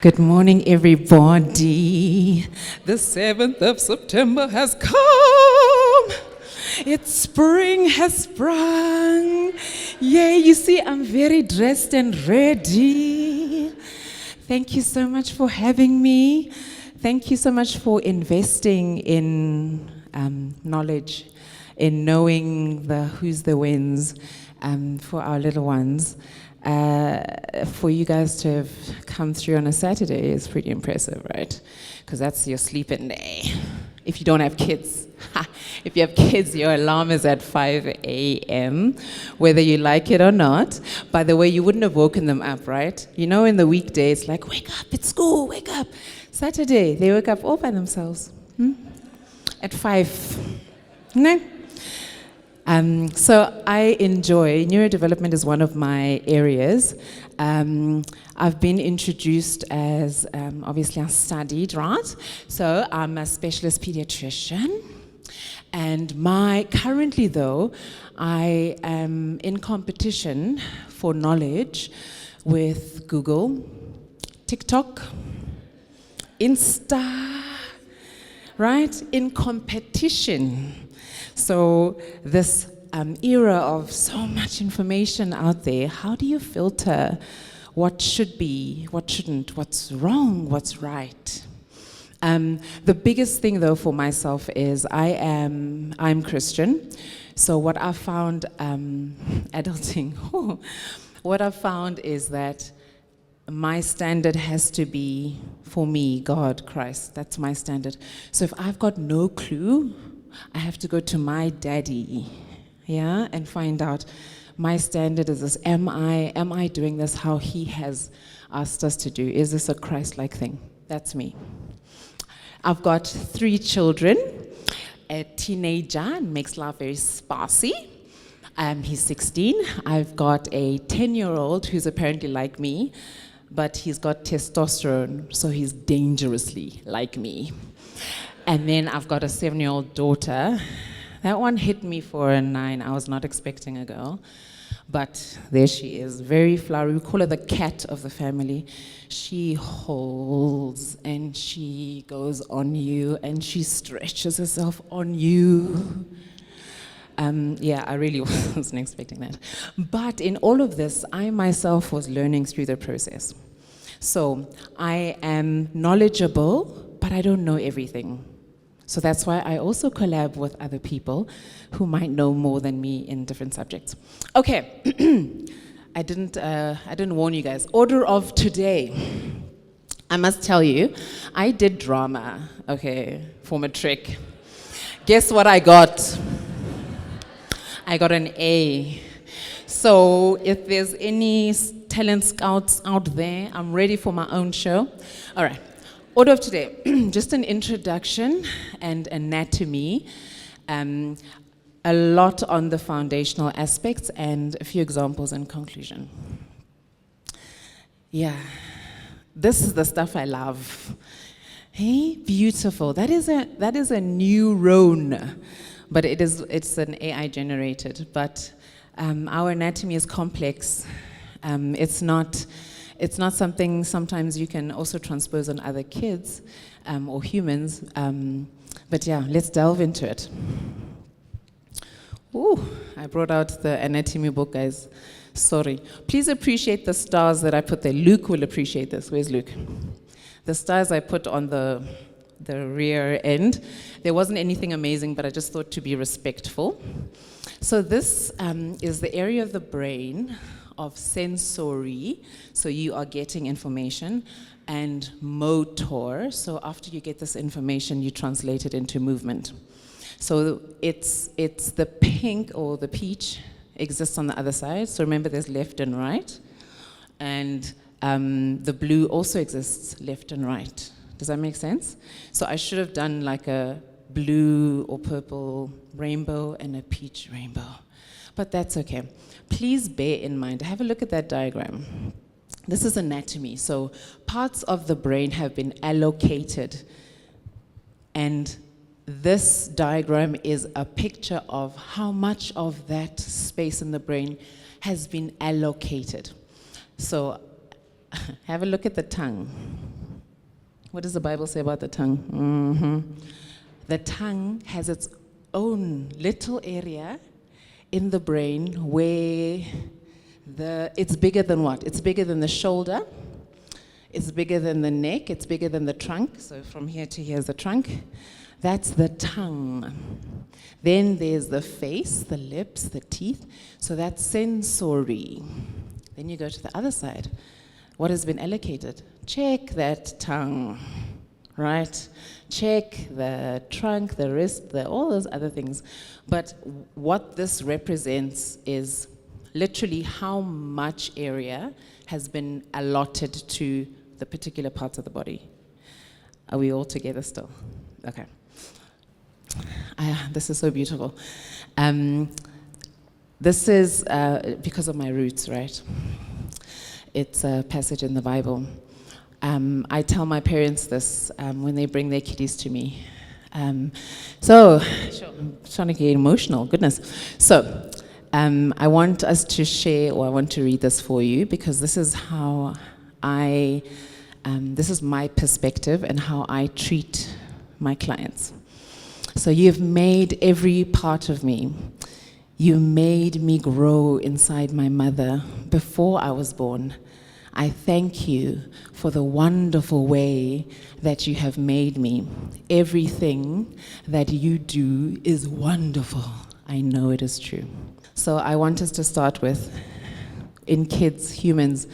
Good morning, everybody. The 7th of September has come. It's spring has sprung. Yay, you see, I'm very dressed and ready. Thank you so much for having me. Thank you so much for investing in knowledge, in knowing the who's the wins for our little ones. For you guys to have come through on a Saturday is pretty impressive, right? Because that's your sleeping day. If you don't have kids. If you have kids, your alarm is at 5 a.m., whether you like it or not. By the way, you wouldn't have woken them up, right? You know, in the weekday, it's like, wake up, it's school, wake up. Saturday, they wake up all by themselves. At 5. No? So I enjoy, neurodevelopment is one of my areas. I've been introduced as, obviously I studied, right? So I'm a specialist pediatrician. And currently though, I am in competition for knowledge with Google, TikTok, Insta, right? In competition. So this era of so much information out there, how do you filter what should be, what shouldn't, what's wrong, what's right? The biggest thing though for myself is I'm Christian. So what I found adulting, what I found is that my standard has to be, for me, God, Christ. That's my standard. So if I've got no clue, I have to go to my daddy, yeah, and find out my standard is this. Am I doing this how he has asked us to do? Is this a Christ-like thing? That's me. I've got 3 children. A teenager makes life very sparsy. He's 16. I've got a 10-year-old who's apparently like me, but he's got testosterone, so he's dangerously like me. And then I've got a 7-year-old daughter. That one hit me for a 9. I was not expecting a girl. But there she is, very flowery. We call her the cat of the family. She holds and she goes on you and she stretches herself on you. Yeah, I really wasn't expecting that. But in all of this, I myself was learning through the process. So I am knowledgeable, but I don't know everything. So that's why I also collab with other people who might know more than me in different subjects. Okay, I didn't warn you guys. Order of today. I must tell you, I did drama, okay, for matric. Guess what I got? I got an A. So if there's any talent scouts out there, I'm ready for my own show. All right. Order of today, just an introduction and anatomy, a lot on the foundational aspects and a few examples and conclusion. Yeah, this is the stuff I love. Hey, beautiful. That is a neuron, but it's an AI generated. But our anatomy is complex. It's not something sometimes you can also transpose on other kids or humans. But yeah, let's delve into it. Ooh, I brought out the anatomy book, guys. Sorry. Please appreciate the stars that I put there. Luke will appreciate this. Where's Luke? The stars I put on the rear end. There wasn't anything amazing, but I just thought to be respectful. So this is the area of the brain of sensory, so you are getting information, and motor, so after you get this information, you translate it into movement. So it's the pink or the peach exists on the other side, so remember there's left and right, and the blue also exists left and right. Does that make sense? So I should have done like a blue or purple rainbow and a peach rainbow. But that's okay. Please bear in mind, have a look at that diagram. This is anatomy. So parts of the brain have been allocated. And this diagram is a picture of how much of that space in the brain has been allocated. So have a look at the tongue. What does the Bible say about the tongue? The tongue has its own little area in the brain where it's bigger than what? It's bigger than the shoulder, it's bigger than the neck, it's bigger than the trunk. So from here to here is the trunk. That's the tongue. Then there's the face, the lips, the teeth. So that's sensory. Then you go to the other side. What has been allocated? Check that tongue, right? Check the trunk, the wrist, all those other things. But what this represents is literally how much area has been allotted to the particular parts of the body. Are we all together still? Okay. This is so beautiful. This is because of my roots, right? It's a passage in the Bible. I tell my parents this when they bring their kiddies to me. I'm trying to get emotional, goodness. So, I want us to share, or I want to read this for you, because this is how this is my perspective and how I treat my clients. So you've made every part of me. You made me grow inside my mother before I was born. I thank you for the wonderful way that you have made me. Everything that you do is wonderful. I know it is true. So I want us to start with, in kids, humans,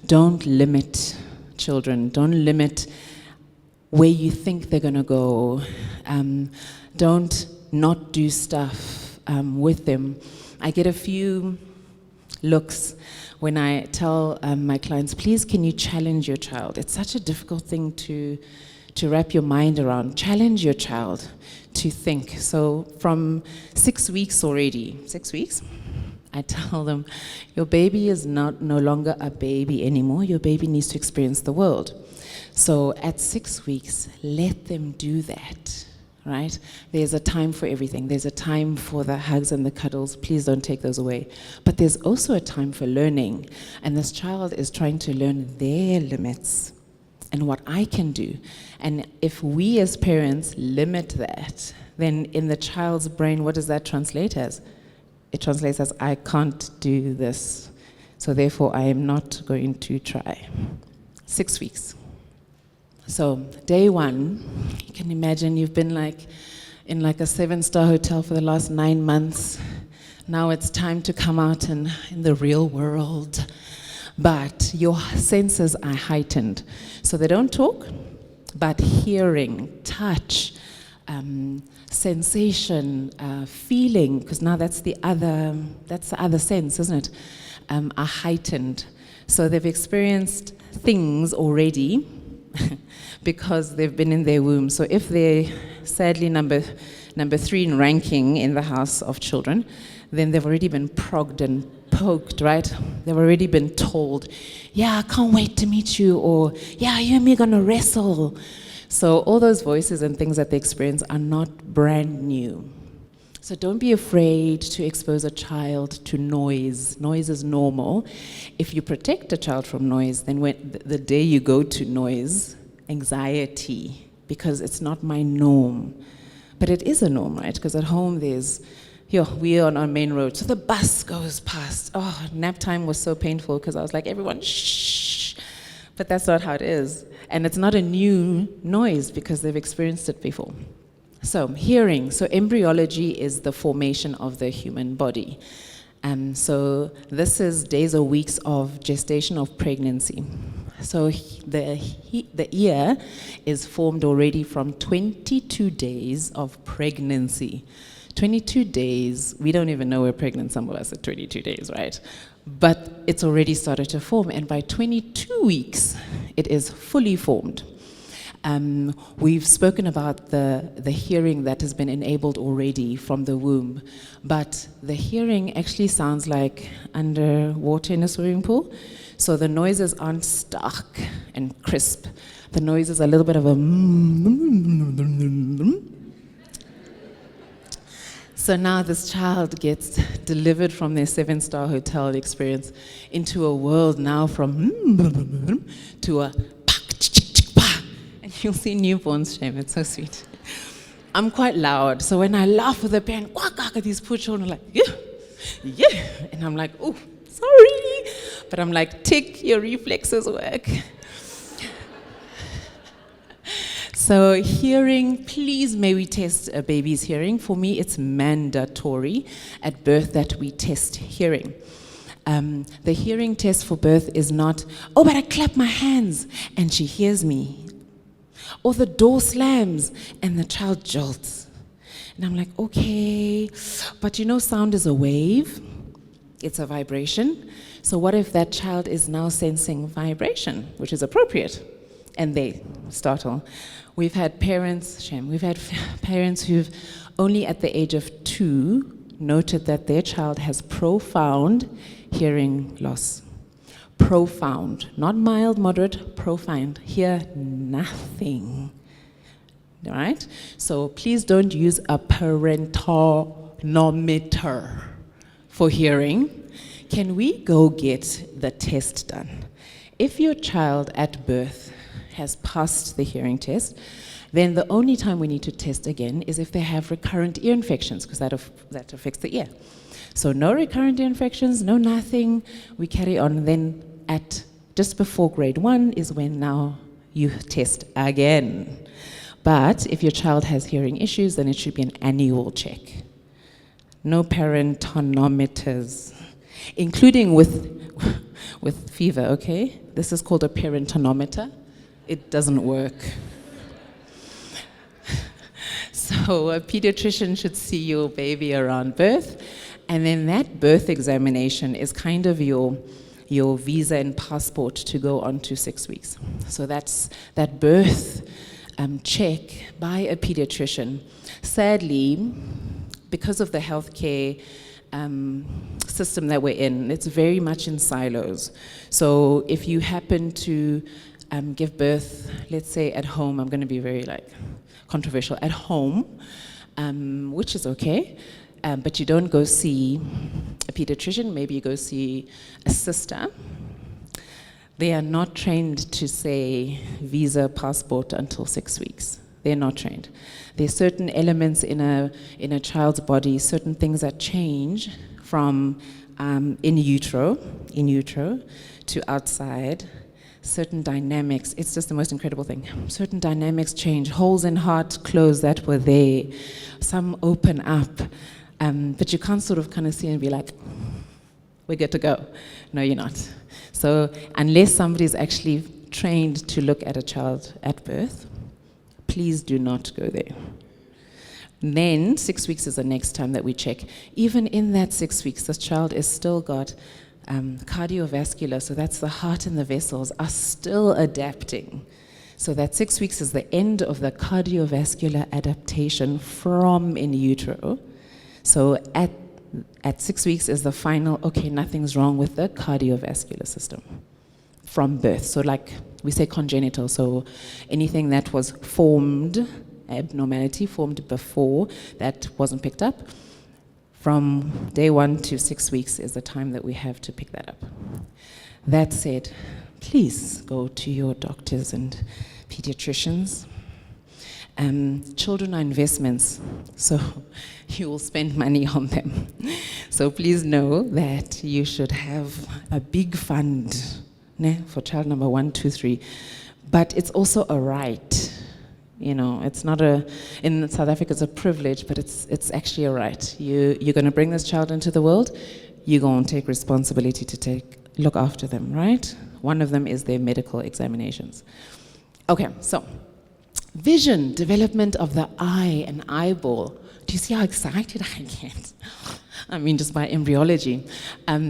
don't limit children. Don't limit where you think they're going to go. Don't not do stuff with them. I get a few looks when I tell my clients, please, can you challenge your child? It's such a difficult thing to wrap your mind around. Challenge your child to think. So from 6 weeks already, 6 weeks, I tell them, your baby is no longer a baby anymore. Your baby needs to experience the world. So at 6 weeks, let them do that. Right? There's a time for everything. There's a time for the hugs and the cuddles. Please don't take those away. But there's also a time for learning. And this child is trying to learn their limits and what I can do. And if we as parents limit that, then in the child's brain, what does that translate as? It translates as, I can't do this. So therefore, I am not going to try. 6 weeks. So day one, you can imagine you've been in a 7-star hotel for the last 9 months. Now it's time to come out in the real world. But your senses are heightened. So they don't talk, but hearing, touch, sensation, feeling, because now that's the other sense, isn't it? Are heightened. So they've experienced things already because they've been in their womb. So if they're sadly number 3 in ranking in the house of children, then they've already been progged and poked, right? They've already been told, yeah, I can't wait to meet you, or yeah, you and me are gonna wrestle. So all those voices and things that they experience are not brand new. So don't be afraid to expose a child to noise. Noise is normal. If you protect a child from noise, then when the day you go to noise, anxiety, because it's not my norm. But it is a norm, right? Because at home we are on our main road, so the bus goes past. Oh, nap time was so painful because I was like, everyone, shh. But that's not how it is. And it's not a new noise because they've experienced it before. So hearing, so embryology is the formation of the human body. So this is days or weeks of gestation of pregnancy. So the ear is formed already from 22 days of pregnancy. 22 days, we don't even know we're pregnant, some of us at 22 days, right? But it's already started to form, and by 22 weeks, it is fully formed. We've spoken about the hearing that has been enabled already from the womb, but the hearing actually sounds like underwater in a swimming pool. So the noises aren't stark and crisp. The noise is a little bit of a So now this child gets delivered from their 7-star hotel experience into a world now from to a, and You'll see newborns, shame, it's so sweet. I'm quite loud, so when I laugh with a parent, these poor children are like, yeah. And I'm like, oh, sorry. But I'm like, tick, your reflexes work. So hearing, please may we test a baby's hearing. For me, it's mandatory at birth that we test hearing. The hearing test for birth is not, oh, but I clap my hands and she hears me. Or the door slams and the child jolts. And I'm like, okay, but sound is a wave. It's a vibration. So what if that child is now sensing vibration, which is appropriate, and they startle? We've had parents who've only at the age of 2 noted that their child has profound hearing loss. Profound, not mild, moderate, profound. Hear nothing. All right? So please don't use a parentometer for hearing. Can we go get the test done? If your child at birth has passed the hearing test, then the only time we need to test again is if they have recurrent ear infections, because that affects the ear. So no recurrent ear infections, no nothing, we carry on. Then at just before grade 1 is when now you test again. But if your child has hearing issues, then it should be an annual check. No parentometers, including with fever, okay? This is called a parentometer. It doesn't work. So a pediatrician should see your baby around birth, and then that birth examination is kind of your visa and passport to go on to 6 weeks. So that's that birth check by a pediatrician. Sadly, because of the healthcare system that we're in, it's very much in silos. So if you happen to give birth, let's say at home, I'm going to be very controversial, at home, which is okay, but you don't go see a pediatrician, maybe you go see a sister. They are not trained to say visa, passport until 6 weeks. They're not trained. There's certain elements in a child's body, certain things that change from in utero to outside. Certain dynamics, it's just the most incredible thing. Certain dynamics change. Holes in heart close that were there. Some open up. But you can't kind of see and be like, we're good to go. No, you're not. So unless somebody's actually trained to look at a child at birth, please do not go there. Then 6 weeks is the next time that we check. Even in that 6 weeks, this child is still got cardiovascular, so that's the heart and the vessels are still adapting. So that 6 weeks is the end of the cardiovascular adaptation from in utero. So at 6 weeks is the final, okay, nothing's wrong with the cardiovascular system from birth. So we say congenital, so anything that was formed, abnormality formed before, that wasn't picked up. From day 1 to 6 weeks is the time that we have to pick that up. That said, please go to your doctors and pediatricians. Children are investments, so you will spend money on them. So please know that you should have a big fund for child number 1, 2, 3. But it's also a right. It's not in South Africa it's a privilege, but it's actually a right. You're going to bring this child into the world, you're going to take responsibility to look after them, right? One of them is their medical examinations. Okay, so vision, development of the eye and eyeball. Do you see how excited I get? I mean, just by embryology.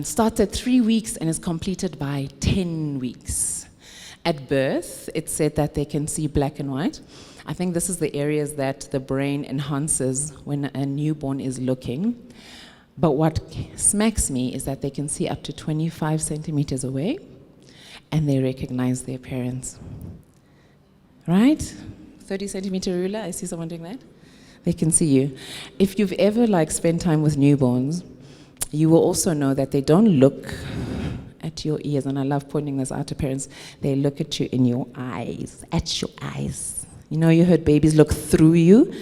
Starts at 3 weeks and is completed by 10 weeks. At birth, it's said that they can see black and white. I think this is the areas that the brain enhances when a newborn is looking. But what smacks me is that they can see up to 25 centimeters away and they recognize their parents. Right? 30 centimeter ruler, I see someone doing that. They can see you. If you've ever spent time with newborns, you will also know that they don't look at at your ears, and I love pointing this out to parents. They look at you in your eyes, at your eyes. You know, you heard babies look through you.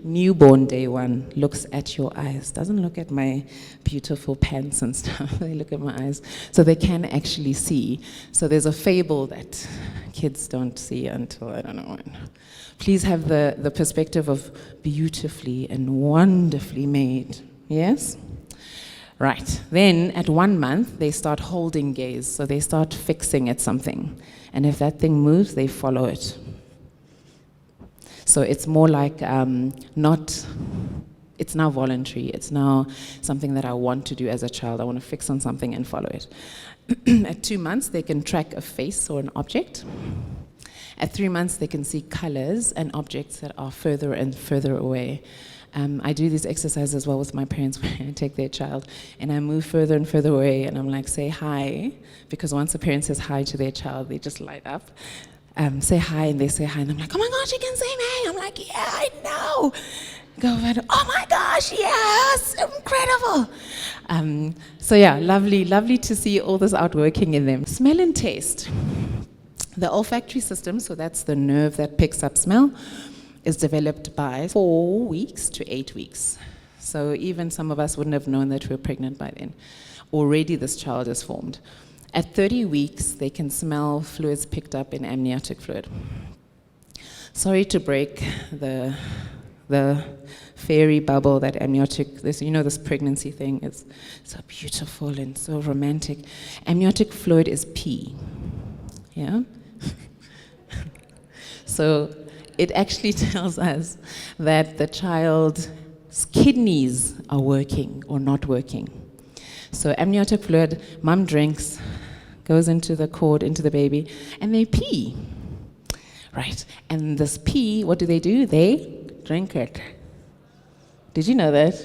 Newborn day one looks at your eyes, doesn't look at my beautiful pants and stuff. They look at my eyes, so they can actually see. So there's a fable that kids don't see until I don't know when. Please have the perspective of beautifully and wonderfully made. Yes? Right. Then at 1 month, they start holding gaze. So they start fixing at something. And if that thing moves, they follow it. So it's more like it's now voluntary. It's now something that I want to do as a child. I want to fix on something and follow it. At 2 months, they can track a face or an object. At 3 months, they can see colors and objects that are further and further away. I do this exercise as well with my parents when I take their child, and I move further and further away, and I'm like, say hi, because once a parent says hi to their child, they just light up. Say hi, and they say hi, and I'm like, oh my gosh, you can say hi. I'm like, yeah, I know. Go over, oh my gosh, yes, incredible. So yeah, lovely to see all this outworking in them. Smell and taste. The olfactory system, so that's the nerve that picks up smell, is developed by 4 weeks to 8 weeks. So even some of us wouldn't have known that we were pregnant by then. Already this child is formed. At 30 weeks, they can smell fluids picked up in amniotic fluid. Sorry to break the fairy bubble that amniotic, this pregnancy thing is so beautiful and so romantic. Amniotic fluid is pee. Yeah? So it actually tells us that the child's kidneys are working or not working. So amniotic fluid, mom drinks, goes into the cord, into the baby, and they pee. Right, and this pee, what do? They drink it. Did you know that?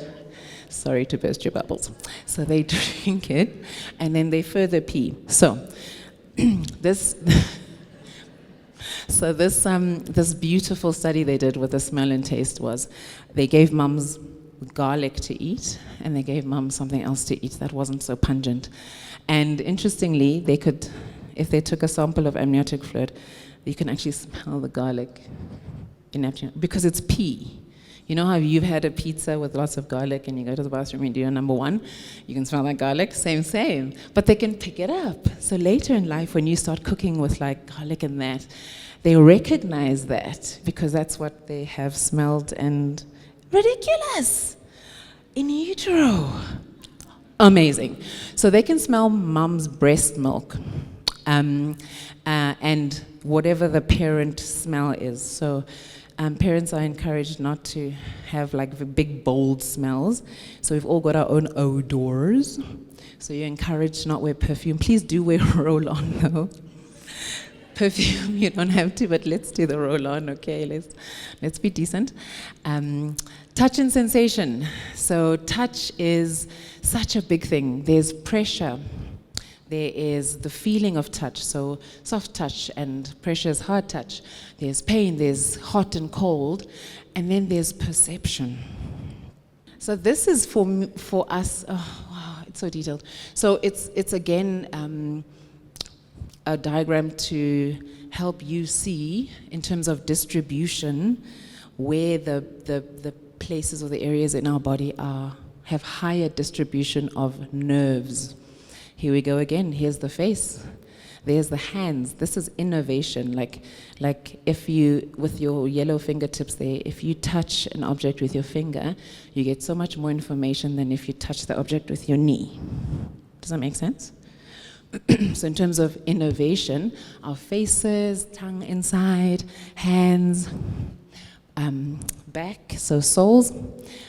Sorry to burst your bubbles. So they drink it, and then they further pee. So this beautiful study they did with the smell and taste was they gave mums garlic to eat, and they gave mums something else to eat that wasn't so pungent. And interestingly, they could, if they took a sample of amniotic fluid, you can actually smell the garlic in amniotic, because it's pee. You know how you've had a pizza with lots of garlic and you go to the bathroom and do your number one? You can smell that garlic, same. But they can pick it up. So later in life, when you start cooking with like garlic and that, they recognize that because that's what they have smelled. And ridiculous! In utero. Amazing. So they can smell mom's breast milk and whatever the parent smell is. So parents are encouraged not to have like the big bold smells. So we've all got our own odors. So you're encouraged to not wear perfume. Please do wear a roll-on though. Perfume you don't have to, but let's do the roll-on, okay? Let's be decent. Touch and sensation. So touch is such a big thing. There's pressure. There is the feeling of touch, so soft touch, and pressure is hard touch. There's pain, there's hot and cold, and then there's perception. So this is for us, oh wow, it's so detailed. So it's again a diagram to help you see, in terms of distribution, where the places or the areas in our body have higher distribution of nerves. Here we go again. Here's the face. There's the hands. This is innovation. Like if you, with your yellow fingertips there, if you touch an object with your finger, you get so much more information than if you touch the object with your knee. Does that make sense? So in terms of innovation, our faces, tongue inside, hands, back, so soles,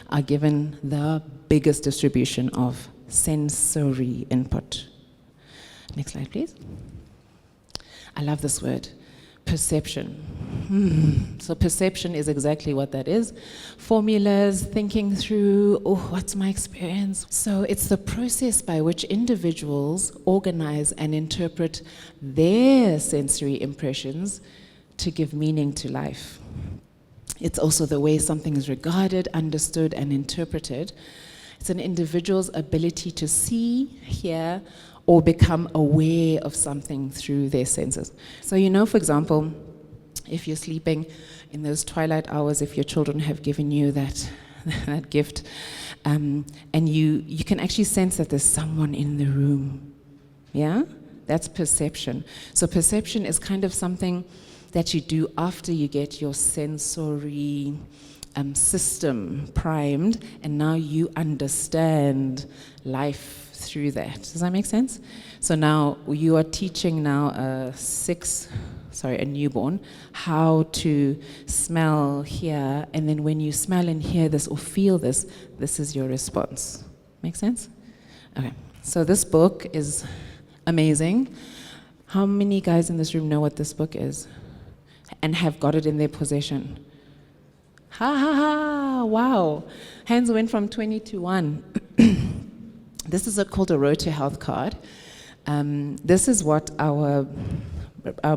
are given the biggest distribution of sensory input. Next slide, please. I love this word, perception. So perception is exactly what that is. Formulas, thinking through, what's my experience? So it's the process by which individuals organize and interpret their sensory impressions to give meaning to life. It's also the way something is regarded, understood, and interpreted. It's an individual's ability to see, hear, or become aware of something through their senses. So for example, if you're sleeping in those twilight hours, if your children have given you that gift, and you can actually sense that there's someone in the room. Yeah? That's perception. So perception is kind of something that you do after you get your sensory system primed, and now you understand life through that. Does that make sense? So now you are teaching now a newborn how to smell, hear, and then when you smell and hear this or feel this is your response. Make sense? Okay. So this book is amazing. How many guys in this room know what this book is and have got it in their possession? Ha ha ha, wow. Hands went from 20 to 1. This is called a Road to Health card. This is what our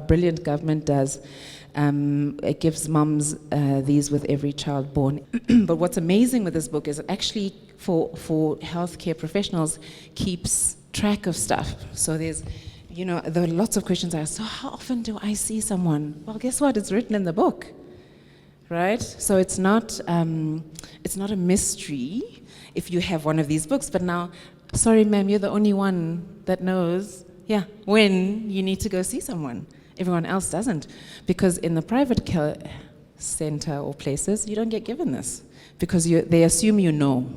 brilliant government does. It gives mums these with every child born. But what's amazing with this book is it actually, for healthcare professionals, keeps track of stuff. So there's, there are lots of questions I ask. So how often do I see someone? Well, guess what? It's written in the book, right? So it's not a mystery if you have one of these books. But now, sorry, ma'am, you're the only one that knows, when you need to go see someone. Everyone else doesn't. Because in the private care center or places, you don't get given this. Because they assume you know.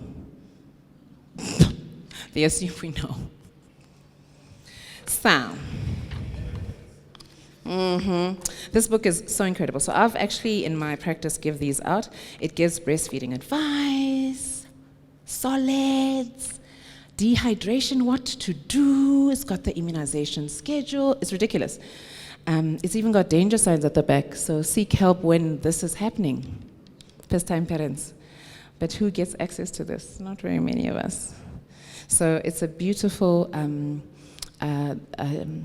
They assume we know. So, this book is so incredible. So I've actually, in my practice, give these out. It gives breastfeeding advice, solids, dehydration, what to do. It's got the immunization schedule. It's ridiculous. It's even got danger signs at the back. So seek help when this is happening. First-time parents. But who gets access to this? Not very many of us. So it's a beautiful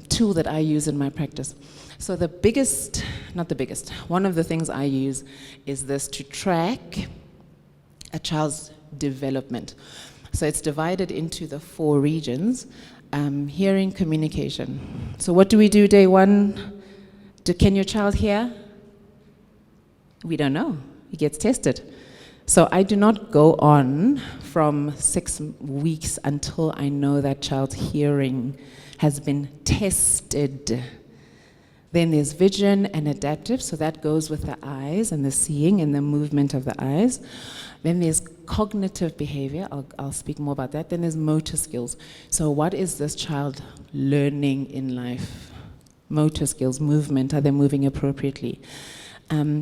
tool that I use in my practice. So one of the things I use is this to track a child's development. So it's divided into the 4 regions: hearing, communication. So what do we do day 1? Can your child hear? We don't know. He gets tested. So I do not go on from 6 weeks until I know that child's hearing has been tested. Then there's vision and adaptive, so that goes with the eyes and the seeing and the movement of the eyes. Then there's cognitive behavior, I'll speak more about that. Then there's motor skills. So what is this child learning in life? Motor skills, movement, are they moving appropriately?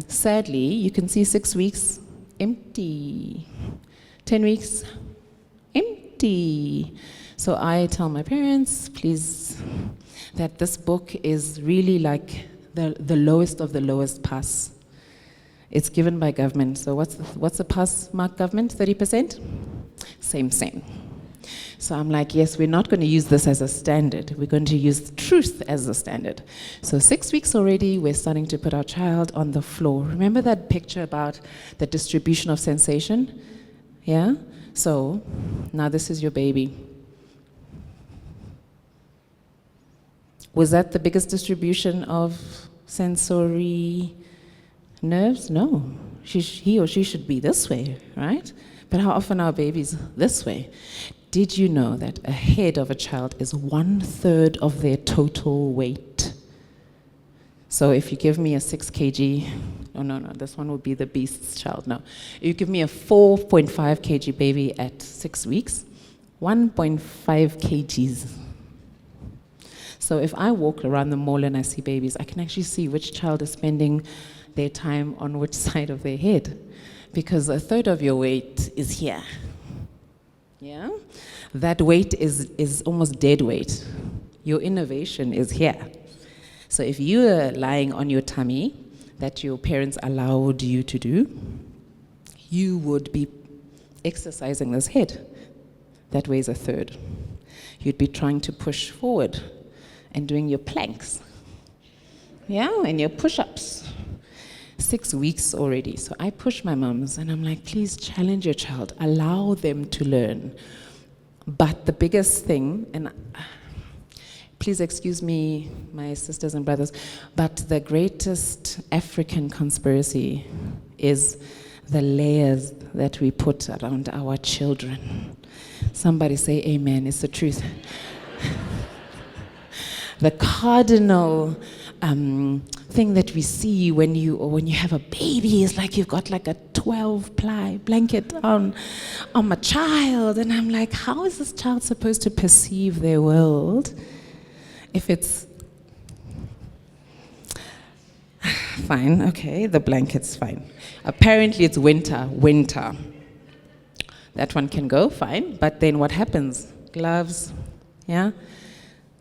Sadly, you can see 6 weeks, empty. 10 weeks, empty. So I tell my parents, please, that this book is really like the lowest of the lowest pass. It's given by government. So what's the pass mark government? 30%? Same. So I'm like, yes, we're not going to use this as a standard. We're going to use truth as a standard. So 6 weeks already, we're starting to put our child on the floor. Remember that picture about the distribution of sensation? Yeah? So now this is your baby. Was that the biggest distribution of sensory nerves? No. He or she should be this way, right? But how often are babies this way? Did you know that a head of a child is 1/3 of their total weight? So if you give me a 6 kg, no, this one would be the beast's child. No, you give me a 4.5 kg baby at 6 weeks, 1.5 kgs. So if I walk around the mall and I see babies, I can actually see which child is spending their time on which side of their head, because 1/3 of your weight is here. Yeah? That weight is almost dead weight. Your innovation is here. So if you are lying on your tummy, that your parents allowed you to do, you would be exercising this head. That weighs 1/3. You'd be trying to push forward and doing your planks. Yeah, and your push-ups. 6 weeks already. So I push my moms and I'm like, please challenge your child, allow them to learn. But the biggest thing, and please excuse me, my sisters and brothers, but the greatest African conspiracy is the layers that we put around our children. Somebody say amen, it's the truth. The cardinal thing that we see when you have a baby is like you've got like a 12-ply blanket on a child, and I'm like, how is this child supposed to perceive their world if it's fine? Okay, the blanket's fine. Apparently it's winter. That one can go, fine, but then what happens? Gloves, yeah?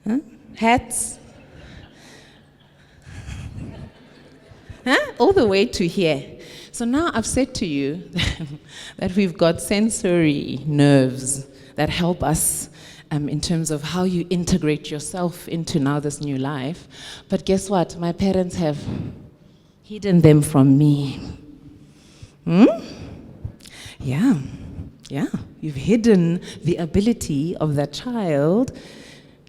Huh? Hats, all the way to here. So now I've said to you that we've got sensory nerves that help us in terms of how you integrate yourself into now this new life. But guess what? My parents have hidden them from me. Yeah. You've hidden the ability of that child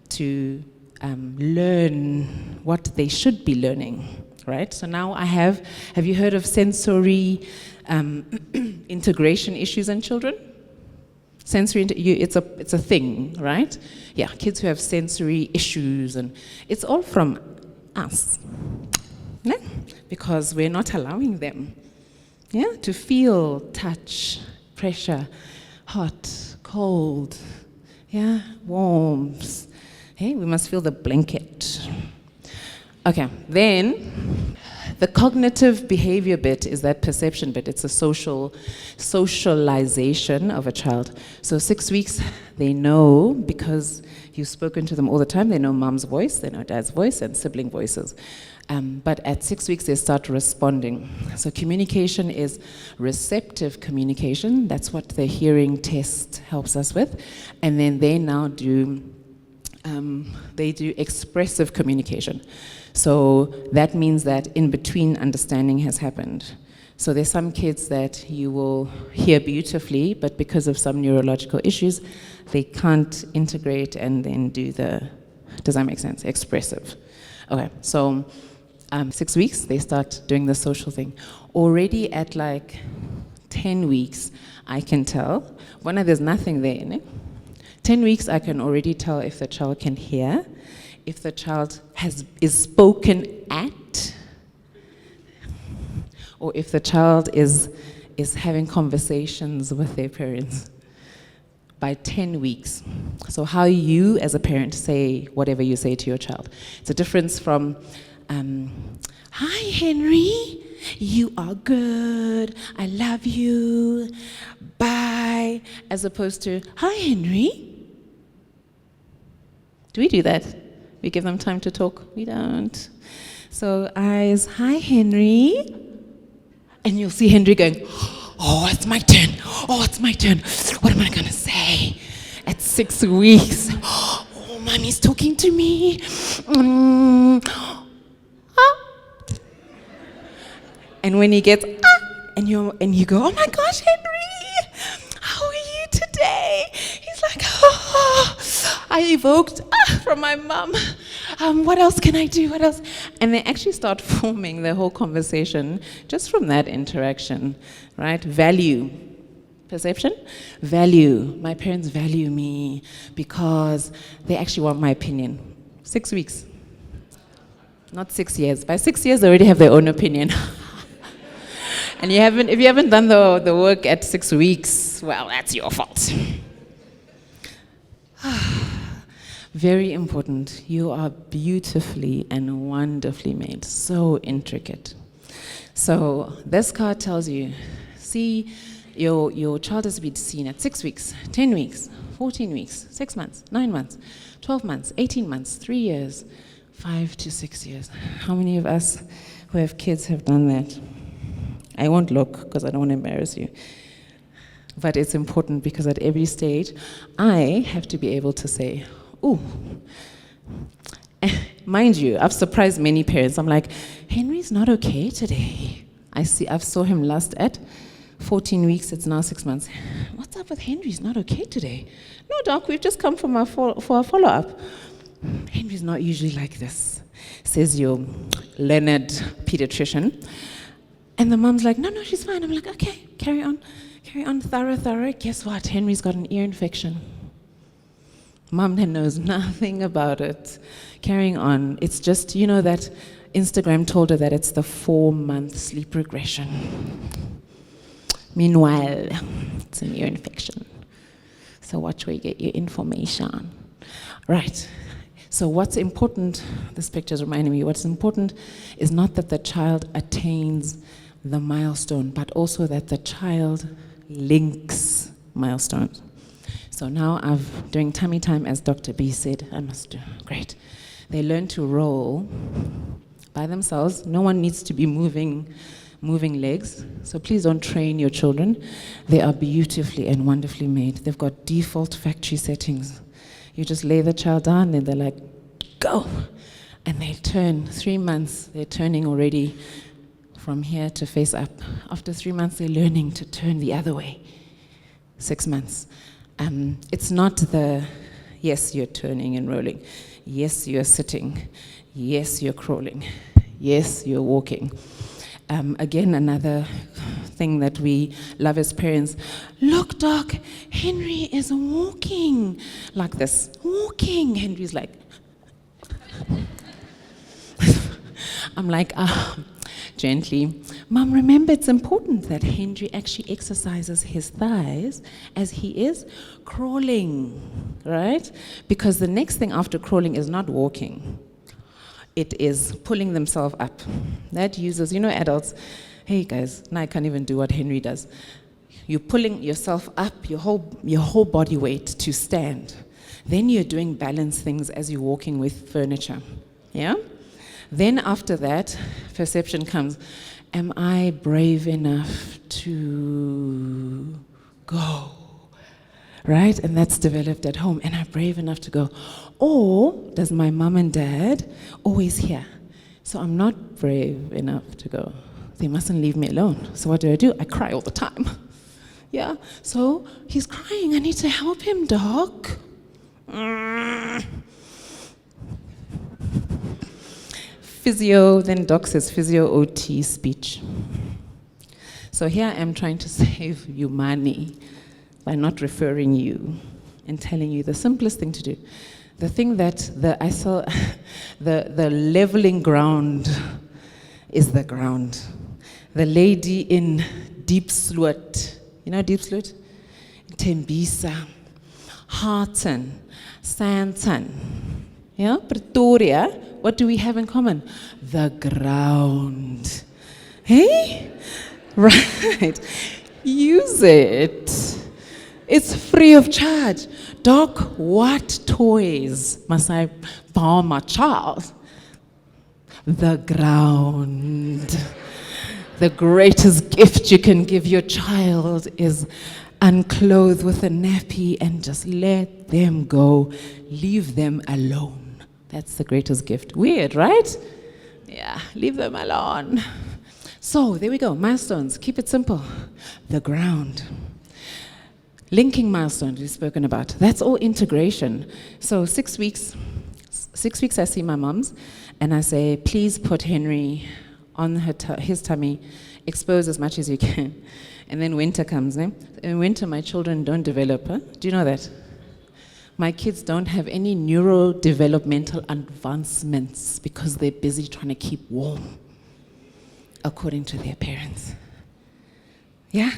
to learn what they should be learning, right? So now have you heard of sensory integration issues in children? It's a thing, right? Yeah, kids who have sensory issues, and it's all from us, yeah? Because we're not allowing them, yeah, to feel touch, pressure, hot, cold, yeah, warmth. Hey, we must feel the blanket. Okay, then the cognitive behavior bit is that perception bit. It's a socialization of a child. So 6 weeks, they know, because you've spoken to them all the time, they know mom's voice, they know dad's voice, and sibling voices. But at 6 weeks, they start responding. So communication is receptive communication. That's what the hearing test helps us with. And then they now do expressive communication. So that means that in between understanding has happened. So there's some kids that you will hear beautifully, but because of some neurological issues, they can't integrate and then do does that make sense? Expressive. Okay, so 6 weeks, they start doing the social thing. Already at like 10 weeks, I can tell, there's nothing there, né? 10 weeks, I can already tell if the child can hear, if the child is spoken at, or if the child is having conversations with their parents by 10 weeks. So how you as a parent say whatever you say to your child. It's a difference from, hi Henry, you are good, I love you, bye, as opposed to, hi Henry. Do we do that? We give them time to talk? We don't. So eyes, hi Henry. And you'll see Henry going, oh, it's my turn. Oh, it's my turn. What am I going to say? At 6 weeks. Oh, mommy's talking to me. And when he gets, and you go, oh my gosh, Henry, how are you today? He's like, oh, I evoked from my mom. What else can I do? What else? And they actually start forming the whole conversation just from that interaction, right? Value. Perception? Value. My parents value me because they actually want my opinion. 6 weeks. Not 6 years. By 6 years, they already have their own opinion. And if you haven't done the work at 6 weeks, well, that's your fault. Very important. You are beautifully and wonderfully made. So intricate. So this card tells you, see, your child has to be seen at 6 weeks, 10 weeks, 14 weeks, 6 months, 9 months, 12 months, 18 months, 3 years, 5 to 6 years. How many of us who have kids have done that? I won't look because I don't want to embarrass you. But it's important because at every stage, I have to be able to say, ooh. Mind you, I've surprised many parents. I'm like, Henry's not okay today. I've saw him last at 14 weeks, it's now 6 months. What's up with Henry? He's not okay today. No, doc, we've just come for a follow-up. Henry's not usually like this, says your learned pediatrician. And the mom's like, no, she's fine. I'm like, okay, carry on, thorough. Guess what? Henry's got an ear infection. Mom then knows nothing about it. Carrying on. It's just, that Instagram told her that it's the 4-month sleep regression. Meanwhile, it's an ear infection. So watch where you get your information. Right. So what's important, this picture's reminding me, what's important is not that the child attains the milestone, but also that the child links milestones. So now I'm doing tummy time, as Dr. B said, I must do. Great. They learn to roll by themselves. No one needs to be moving legs. So please don't train your children. They are beautifully and wonderfully made. They've got default factory settings. You just lay the child down and they're like, go. And they turn. 3 months, they're turning already from here to face up. After 3 months, they're learning to turn the other way. 6 months. It's not yes, you're turning and rolling. Yes, you're sitting. Yes, you're crawling. Yes, you're walking. Again, another thing that we love as parents. Look, Doc, Henry is walking. Like this. Walking. Henry's like. I'm like, gently. Mom, remember it's important that Henry actually exercises his thighs as he is crawling, right? Because the next thing after crawling is not walking. It is pulling themselves up. That uses, adults, hey guys, now I can't even do what Henry does. You're pulling yourself up, your whole body weight to stand. Then you're doing balance things as you're walking with furniture. Yeah? Then after that, perception comes. Am I brave enough to go? Right? And that's developed at home. Am I brave enough to go? Or does my mom and dad always hear? So I'm not brave enough to go. They mustn't leave me alone. So what do? I cry all the time. Yeah? So he's crying. I need to help him, Doc. Physio, then Doc says physio, OT, speech. So here I am trying to save you money by not referring you and telling you the simplest thing to do. The thing that the leveling ground is the ground. The lady in Deep Sloot, Deep Sloot? Tembisa, Harton, Sandton, Pretoria. What do we have in common? The ground. Hey? Right. Use it. It's free of charge. Doc, what toys must I buy my child? The ground. The greatest gift you can give your child is unclothe with a nappy and just let them go. Leave them alone. That's the greatest gift. Weird, right? Yeah, leave them alone. So, there we go. Milestones. Keep it simple. The ground. Linking milestones we've spoken about. That's all integration. So 6 weeks I see my mom's and I say, please put Henry on his tummy, expose as much as you can. And then winter comes. In winter, my children don't develop. Huh? Do you know that? My kids don't have any neurodevelopmental advancements because they're busy trying to keep warm, according to their parents. Yeah?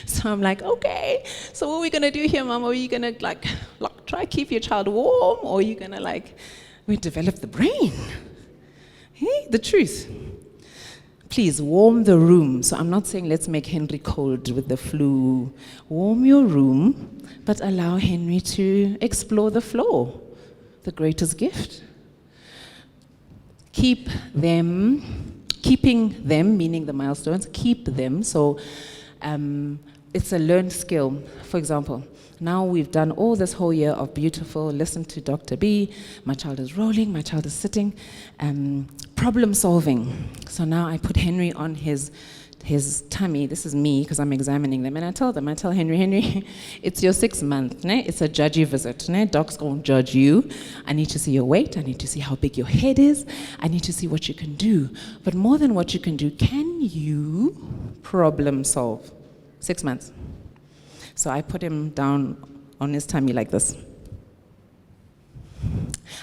So I'm like, okay, so what are we going to do here, Mom? Are you going to try to keep your child warm, or are you going to we develop the brain? Hey, the truth. Please warm the room. So I'm not saying let's make Henry cold with the flu. Warm your room, but allow Henry to explore the floor, the greatest gift. Keeping them, meaning the milestones, keep them. So it's a learned skill. For example, now we've done all this whole year of beautiful, listen to Dr. B, my child is rolling, my child is sitting, problem solving. So now I put Henry on his tummy. This is me, because I'm examining them. And I tell Henry, it's your 6th month. Ne? It's a judgy visit. Ne? Doc's going to judge you. I need to see your weight. I need to see how big your head is. I need to see what you can do. But more than what you can do, can you problem solve? 6 months. So I put him down on his tummy like this.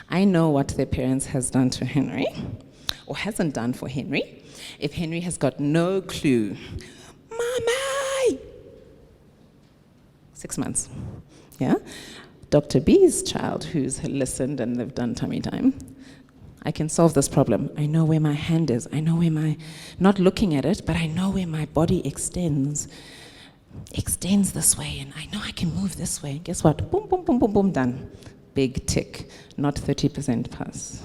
I know what their parents has done to Henry, or hasn't done for Henry. If Henry has got no clue, Mommy! 6 months. Yeah? Dr. B's child, who's listened and they've done tummy time, I can solve this problem. I know where my hand is. I know where not looking at it, but I know where my body extends this way, and I know I can move this way. Guess what? Boom, boom, boom, boom, boom, done. Big tick, not 30% pass.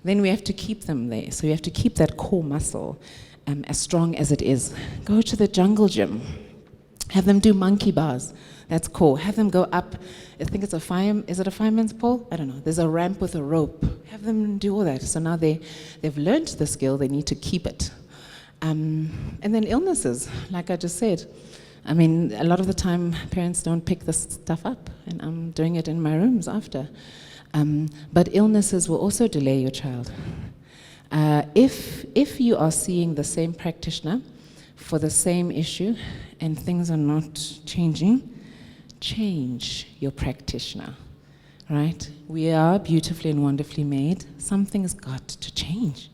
Then we have to keep them there. So you have to keep that core muscle as strong as it is. Go to the jungle gym. Have them do monkey bars. That's cool. Have them go up. I think it's is it a fireman's pole? I don't know. There's a ramp with a rope. Have them do all that. So now they've learned the skill. They need to keep it. And then illnesses, like I just said. I mean, a lot of the time, parents don't pick this stuff up, and I'm doing it in my rooms after. But illnesses will also delay your child. If you are seeing the same practitioner for the same issue and things are not changing, change your practitioner, right? We are beautifully and wonderfully made. Something's got to change.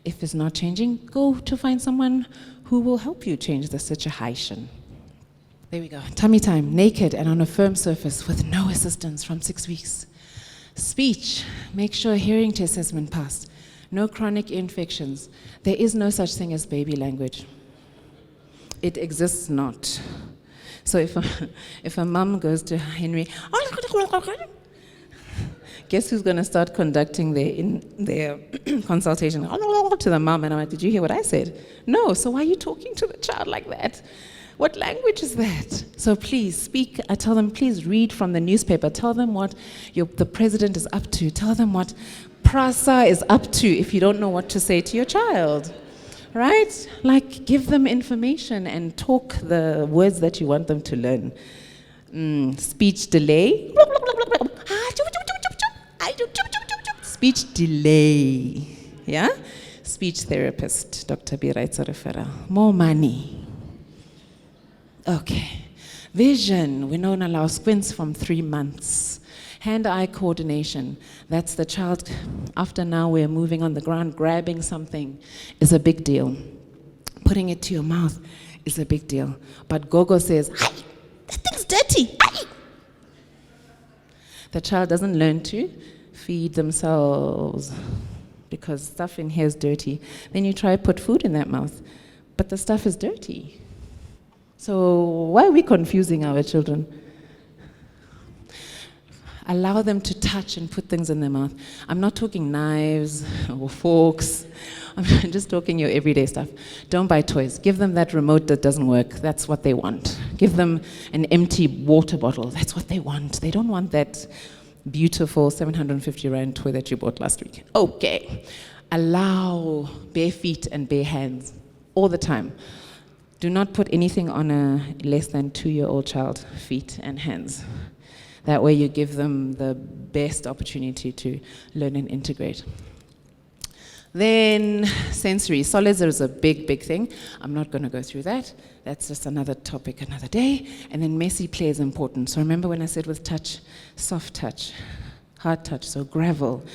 If it's not changing, go to find someone who will help you change the situation. There we go. Tummy time, naked and on a firm surface with no assistance from 6 weeks. Speech, make sure hearing test has been passed. No chronic infections. There is no such thing as baby language. It exists not. So if a mum goes to Henry, guess who's going to start conducting their consultation to the mum? And I'm like, did you hear what I said? No, so why are you talking to the child like that? What language is that? So please speak. I tell them, please read from the newspaper. Tell them what the president is up to. Tell them what PRASA is up to if you don't know what to say to your child. Right? Like, give them information and talk the words that you want them to learn. Speech delay. Speech delay. Yeah? Speech therapist, Dr. B writes a referral. More money. Okay. Vision. We don't allow squints from 3 months. Hand-eye coordination. That's the child, after now we're moving on the ground, grabbing something is a big deal. Putting it to your mouth is a big deal. But Gogo says, "Hi, that thing's dirty. Hi." The child doesn't learn to feed themselves because stuff in here is dirty. Then you try to put food in that mouth, but the stuff is dirty. So why are we confusing our children? Allow them to touch and put things in their mouth. I'm not talking knives or forks. I'm just talking your everyday stuff. Don't buy toys. Give them that remote that doesn't work. That's what they want. Give them an empty water bottle. That's what they want. They don't want that beautiful 750 rand toy that you bought last week. Okay. Allow bare feet and bare hands all the time. Do not put anything on a less than 2-year-old child, feet and hands. That way you give them the best opportunity to learn and integrate. Then sensory. Solids is a big, big thing. I'm not going to go through that. That's just another topic, another day. And then messy play is important. So remember when I said with touch, soft touch, hard touch. So gravel,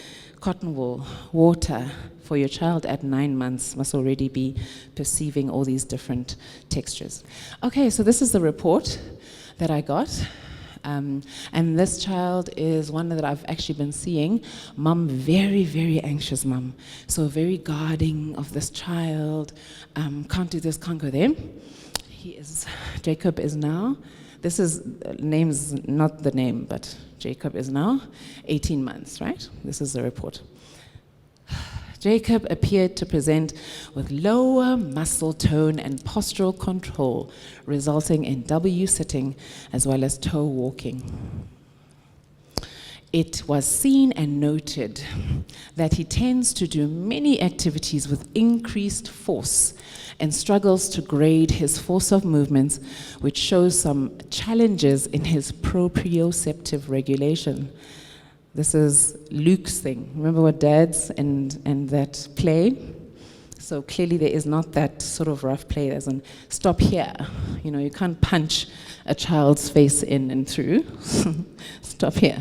cotton wool, water for your child at 9 months must already be perceiving all these different textures. Okay, so this is the report that I got. And this child is one that I've actually been seeing. Mum, very, very anxious mum. So very guarding of this child. Can't do this, can't go there. Jacob is now, name's not the name, but Jacob is now 18 months, right? This is the report. Jacob appeared to present with lower muscle tone and postural control, resulting in W sitting as well as toe walking. It was seen and noted that he tends to do many activities with increased force and struggles to grade his force of movements, which shows some challenges in his proprioceptive regulation. This is Luke's thing. Remember what dads and that play? So clearly there is not that sort of rough play as in stop here. You know, you can't punch a child's face in and through. Stop here.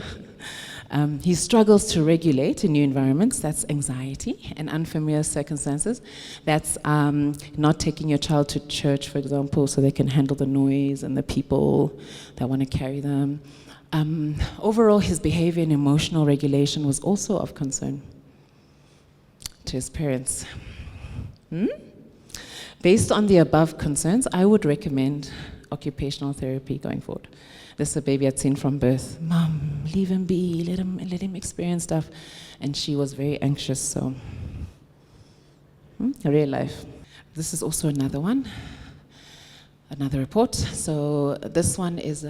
He struggles to regulate in new environments. That's anxiety and unfamiliar circumstances. That's not taking your child to church, for example, so they can handle the noise and the people that want to carry them. Overall, his behavior and emotional regulation was also of concern to his parents. Based on the above concerns, I would recommend occupational therapy going forward. This is a baby I'd seen from birth. Mom, leave him be, let him experience stuff. And she was very anxious, so real life. This is also another one, another report. So this one is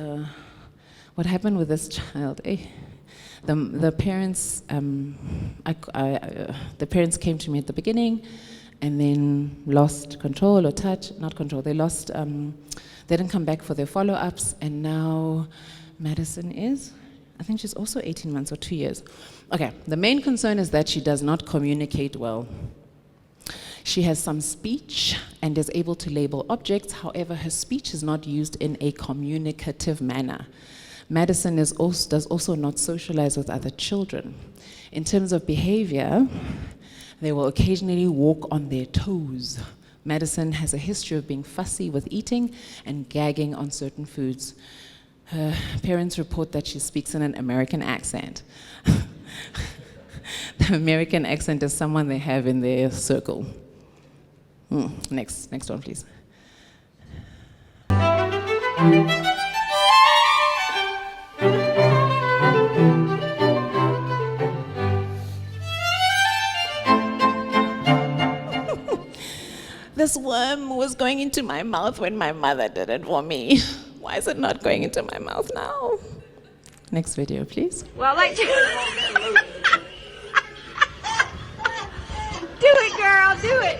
what happened with this child. The parents, the parents came to me at the beginning, and then lost control or touch, not control. They lost. They didn't come back for their follow-ups, and now Madison is, I think she's also 18 months or 2 years. Okay, the main concern is that she does not communicate well. She has some speech and is able to label objects, however, her speech is not used in a communicative manner. Madison does also not socialize with other children. In terms of behavior, they will occasionally walk on their toes. Madison has a history of being fussy with eating and gagging on certain foods. Her parents report that she speaks in an American accent. The American accent is someone they have in their circle. Next one, please. This worm was going into my mouth when my mother did it for me. Why is it not going into my mouth now? Next video, please. Well, like do it, girl, do it.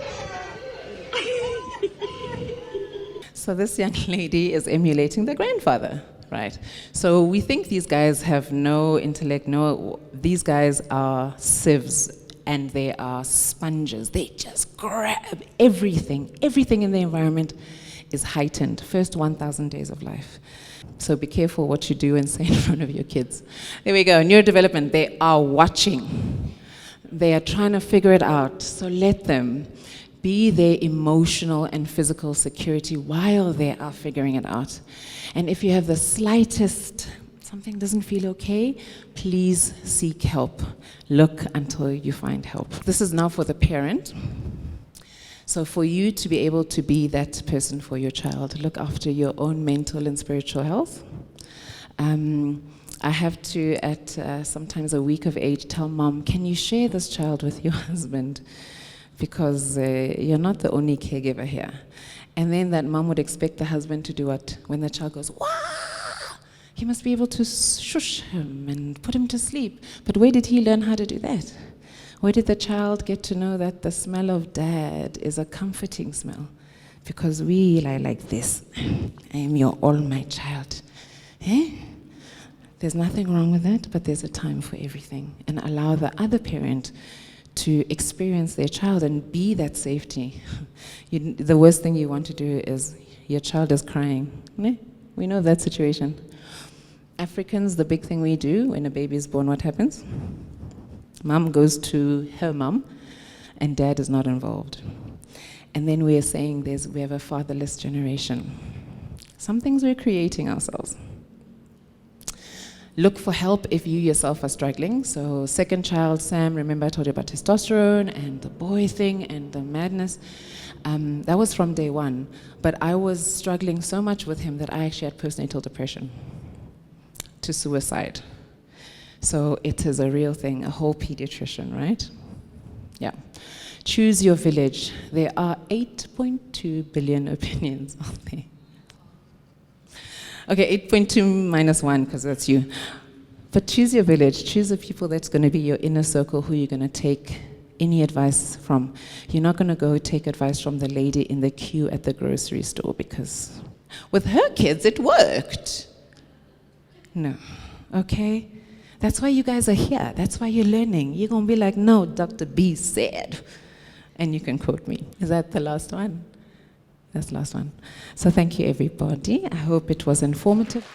So this young lady is emulating the grandfather, right? So we think these guys have no intellect, these guys are sieves. And they are sponges. They just grab everything. Everything in the environment is heightened. First 1,000 days of life. So be careful what you do and say in front of your kids. There we go, neurodevelopment. They are watching. They are trying to figure it out. So let them be their emotional and physical security while they are figuring it out. And if you have the slightest something doesn't feel okay, please seek help. Look until you find help. This is now for the parent. So for you to be able to be that person for your child, look after your own mental and spiritual health. I have to, at sometimes a week of age, tell mom, can you share this child with your husband? Because you're not the only caregiver here. And then that mom would expect the husband to do what? When the child goes, wah! He must be able to shush him and put him to sleep. But where did he learn how to do that? Where did the child get to know that the smell of dad is a comforting smell? Because we lie like this. I am your all, my child. Eh? There's nothing wrong with that, but there's a time for everything. And allow the other parent to experience their child and be that safety. The worst thing you want to do is your child is crying. Ne? We know that situation. Africans, the big thing we do when a baby is born, what happens? Mom goes to her mom, and dad is not involved. And then we are saying we have a fatherless generation. Some things we're creating ourselves. Look for help if you yourself are struggling. So second child, Sam, remember I told you about testosterone and the boy thing and the madness. That was from day one. But I was struggling so much with him that I actually had postnatal depression to suicide. So it is a real thing, a whole pediatrician, right? Yeah. Choose your village. There are 8.2 billion opinions out there. Okay, 8.2 minus 1, because that's you. But choose your village. Choose the people that's going to be your inner circle, who you're going to take any advice from. You're not going to go take advice from the lady in the queue at the grocery store, because with her kids, it worked. No. Okay? That's why you guys are here. That's why you're learning. You're going to be like, no, Dr. B said. And you can quote me. Is that the last one? That's the last one. So thank you, everybody. I hope it was informative.